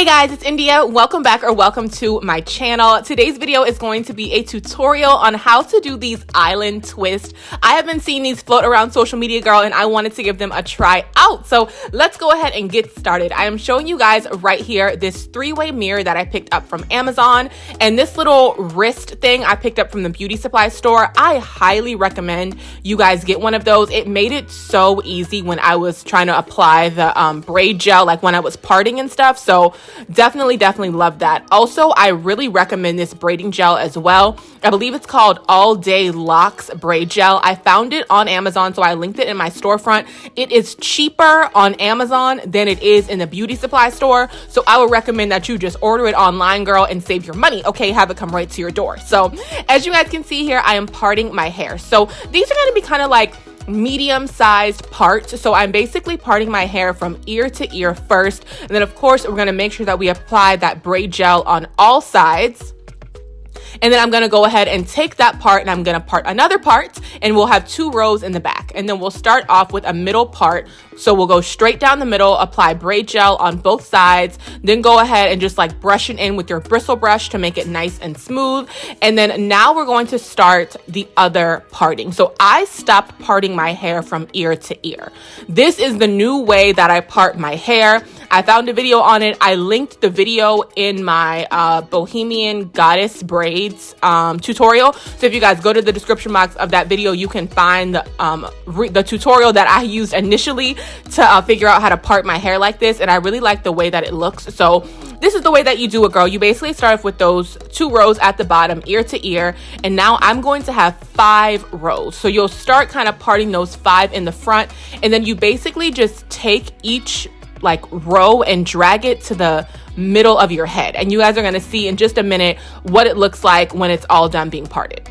Hey guys, it's India. Welcome back or welcome to my channel. Today's video is going to be a tutorial on how to do these island twists. I have been seeing these float around social media, girl, and I wanted to give them a try out. So let's go ahead and get started. I am showing you guys right here this three-way mirror that I picked up from Amazon, and this little wrist thing I picked up from the beauty supply store. I highly recommend you guys get one of those. It made it so easy when I was trying to apply the braid gel, like when I was parting and stuff. So definitely love that. Also, I really recommend this braiding gel as well. I believe it's called All Day Locks Braid Gel. I found it on Amazon, so I linked it in my storefront. It is cheaper on Amazon than it is in the beauty supply store. So I would recommend that you just order it online, girl, and save your money. Okay, have it come right to your door. So as you guys can see here, I am parting my hair. So these are going to be kind of like medium-sized parts. So I'm basically parting my hair from ear to ear first, and then of course we're going to make sure that we apply that braid gel on all sides. And then I'm going to go ahead and take that part and I'm going to part another part, and we'll have 2 rows in the back. And then we'll start off with a middle part. So we'll go straight down the middle, apply braid gel on both sides, then go ahead and just like brush it in with your bristle brush to make it nice and smooth. And then now we're going to start the other parting. So I stopped parting my hair from ear to ear. This is the new way that I part my hair. I found a video on it. I linked the video in my Bohemian Goddess braids tutorial. So if you guys go to the description box of that video, you can find the tutorial that I used initially to figure out how to part my hair like this. And I really like the way that it looks. So this is the way that you do it, girl. You basically start off with those 2 rows at the bottom, ear to ear. And now I'm going to have 5 rows. So you'll start kind of parting those 5 in the front. And then you basically just take each like row and drag it to the middle of your head. And you guys are going to see in just a minute what it looks like when it's all done being parted.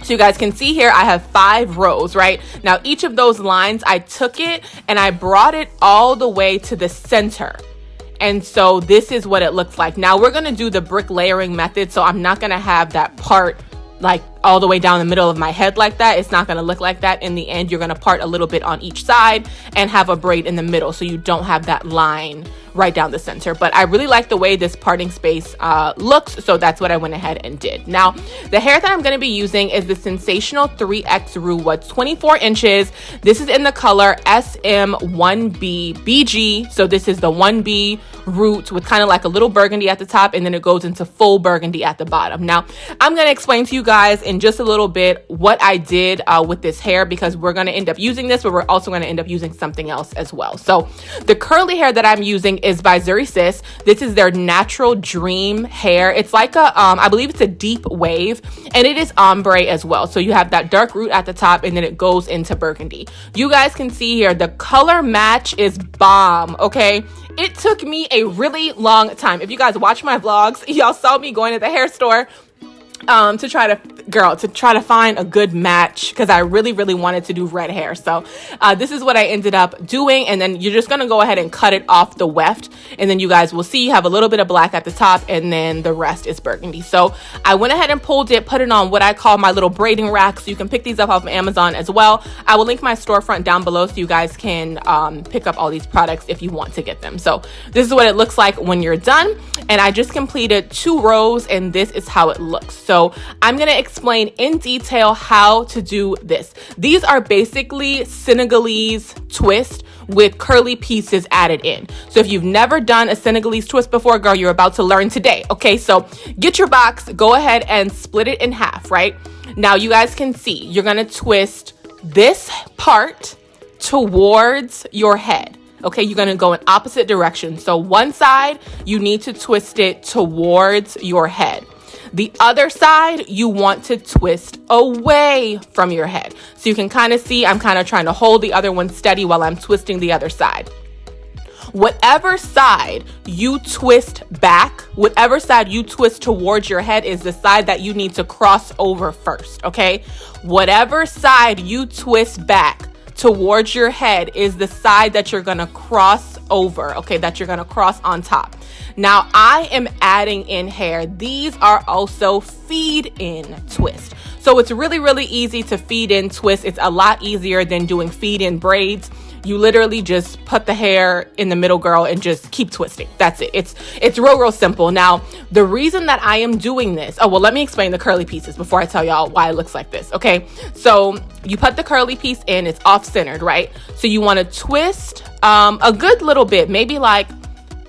So you guys can see here, I have 5 rows, right? Now, each of those lines, I took it and I brought it all the way to the center. And so this is what it looks like. Now we're going to do the brick layering method. So I'm not going to have that part like all the way down the middle of my head like that. It's not going to look like that. In the end, you're going to part a little bit on each side and have a braid in the middle, so you don't have that line right down the center. But I really like the way this parting space looks, so that's what I went ahead and did. Now, the hair that I'm going to be using is the Sensational 3X Ruwa 24 inches. This is in the color SM1B BG. So this is the 1B root with kind of like a little burgundy at the top, and then it goes into full burgundy at the bottom. Now, I'm going to explain to you guys in just a little bit what I did with this hair, because we're going to end up using this, but we're also going to end up using something else as well. So the curly hair that I'm using is by Zuri Sis. This is their natural dream hair. It's like a I believe it's a deep wave, and it is ombre as well. So you have that dark root at the top, and then it goes into burgundy. You guys can see here the color match is bomb. Okay, it took me a really long time. If you guys watch my vlogs, y'all saw me going to the hair store to try to find a good match, because I really wanted to do red hair. So this is what I ended up doing. And then you're just going to go ahead and cut it off the weft, and then you guys will see you have a little bit of black at the top, and then the rest is burgundy. So I went ahead and pulled it, put it on what I call my little braiding rack. So you can pick these up off of Amazon as well. I will link my storefront down below so you guys can pick up all these products if you want to get them. So this is what it looks like when you're done. And I just completed 2 rows, and this is how it looks. So I'm going to explain in detail how to do this. These are basically Senegalese twist with curly pieces added in. So if you've never done a Senegalese twist before, girl, you're about to learn today. Okay, so get your box, go ahead and split it in half, right? Now you guys can see, you're going to twist this part towards your head. Okay, you're going to go in opposite direction. So one side, you need to twist it towards your head. The other side, you want to twist away from your head. So you can kind of see, I'm kind of trying to hold the other one steady while I'm twisting the other side. Whatever side you twist back, whatever side you twist towards your head is the side that you need to cross over first, okay? Whatever side you twist back towards your head is the side that you're going to cross over, okay, that you're going to cross on top. Now I am adding in hair. These are also feed in twist. So it's really easy to feed in twist. It's a lot easier than doing feed in braids. You literally just put the hair in the middle, girl, and just keep twisting. That's it. It's real simple. Now, the reason that I am doing this, oh, well, let me explain the curly pieces before I tell y'all why it looks like this, okay? So you put the curly piece in, it's off-centered, right? So you want to twist a good little bit, maybe like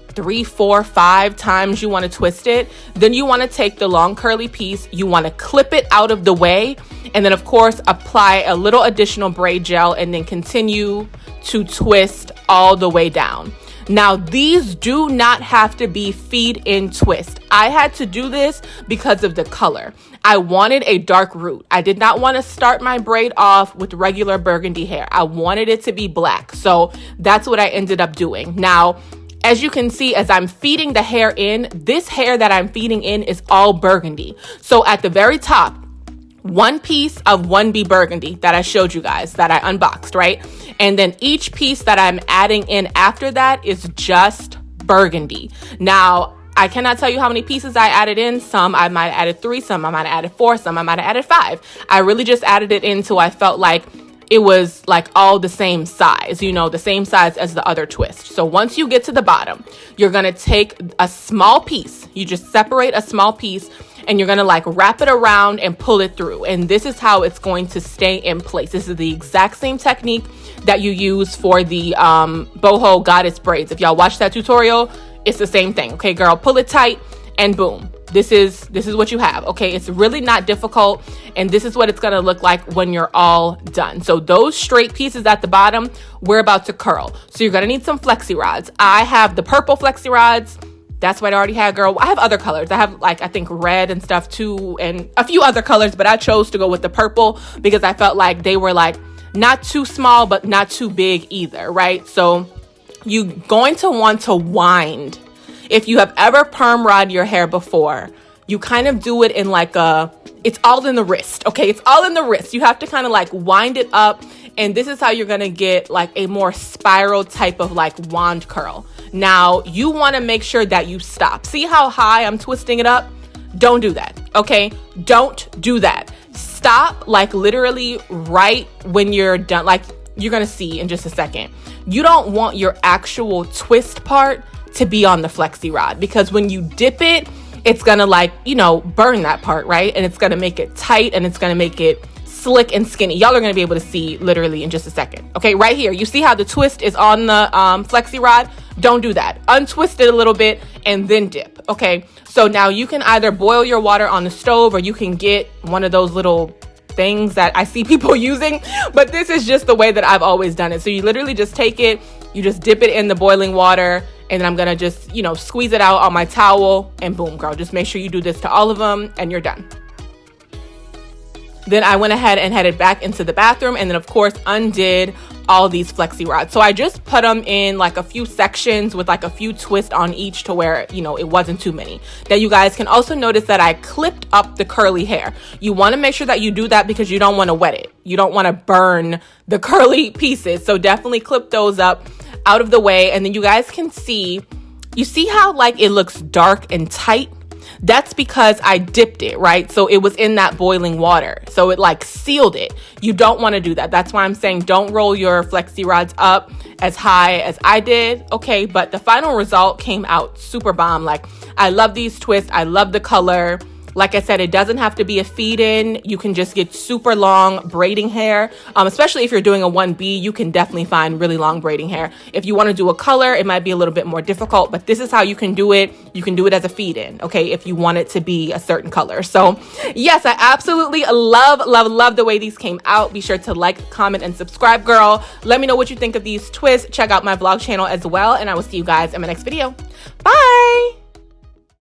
3, 4, 5 times you want to twist it. Then you want to take the long curly piece, you want to clip it out of the way, and then of course apply a little additional braid gel and then continue to twist all the way down. Now, these do not have to be feed-in twist. I had to do this because of the color. I wanted a dark root. I did not want to start my braid off with regular burgundy hair. I wanted it to be black. So that's what I ended up doing. Now, as you can see, as I'm feeding the hair in, this hair that I'm feeding in is all burgundy. So at the very top, one piece of 1B burgundy that I showed you guys, that I unboxed, right? And then each piece that I'm adding in after that is just burgundy. Now, I cannot tell you how many pieces I added in. Some I might have added 3, some I might have added 4, some I might have added 5. I really just added it in until I felt like it was like all the same size, you know, the same size as the other twist. So once you get to the bottom, you're gonna take a small piece. You just separate a small piece and you're gonna like wrap it around and pull it through. And this is how it's going to stay in place. This is the exact same technique that you use for the boho goddess braids. If y'all watch that tutorial, it's the same thing. Okay, girl, pull it tight and boom. This is what you have. Okay, it's really not difficult, and this is what it's gonna look like when you're all done. So those straight pieces at the bottom, we're about to curl. So you're gonna need some flexi rods. I have the purple flexi rods. That's what I already had, girl. I have other colors. I have like, I think red and stuff too, and a few other colors, but I chose to go with the purple because I felt like they were like not too small, but not too big either, right? So you're going to want to wind. If you have ever perm rod your hair before, you kind of do it in like it's all in the wrist, okay? It's all in the wrist. You have to kind of like wind it up, and this is how you're gonna get like a more spiral type of like wand curl. Now, you wanna make sure that you stop. See how high I'm twisting it up? Don't do that, okay? Don't do that. Stop like literally right when you're done. Like you're gonna see in just a second. You don't want your actual twist part to be on the flexi rod, because when you dip it, it's gonna like, you know, burn that part, right? And it's gonna make it tight and it's gonna make it slick and skinny. Y'all are gonna be able to see literally in just a second. Okay, right here, you see how the twist is on the flexi rod? Don't do that. Untwist it a little bit and then dip, okay? So now you can either boil your water on the stove, or you can get one of those little things that I see people using, but this is just the way that I've always done it. So you literally just take it, you just dip it in the boiling water, and then I'm gonna just, you know, squeeze it out on my towel, and boom, girl. Just make sure you do this to all of them and you're done. Then I went ahead and headed back into the bathroom, and then of course undid all these flexi rods. So I just put them in like a few sections with like a few twists on each to where, you know, it wasn't too many. Now you guys can also notice that I clipped up the curly hair. You want to make sure that you do that because you don't want to wet it. You don't want to burn the curly pieces. So definitely clip those up out of the way. And then you guys can see, you see how like it looks dark and tight? That's because I dipped it, right? So it was in that boiling water. So it like sealed it. You don't want to do that. That's why I'm saying don't roll your flexi rods up as high as I did. Okay, but the final result came out super bomb. Like, I love these twists. I love the color. Like I said, it doesn't have to be a feed-in. You can just get super long braiding hair. Especially if you're doing a 1B, you can definitely find really long braiding hair. If you want to do a color, it might be a little bit more difficult, but this is how you can do it. You can do it as a feed-in, okay, if you want it to be a certain color. So yes, I absolutely love the way these came out. Be sure to like, comment, and subscribe, girl. Let me know what you think of these twists. Check out my vlog channel as well, and I will see you guys in my next video. Bye!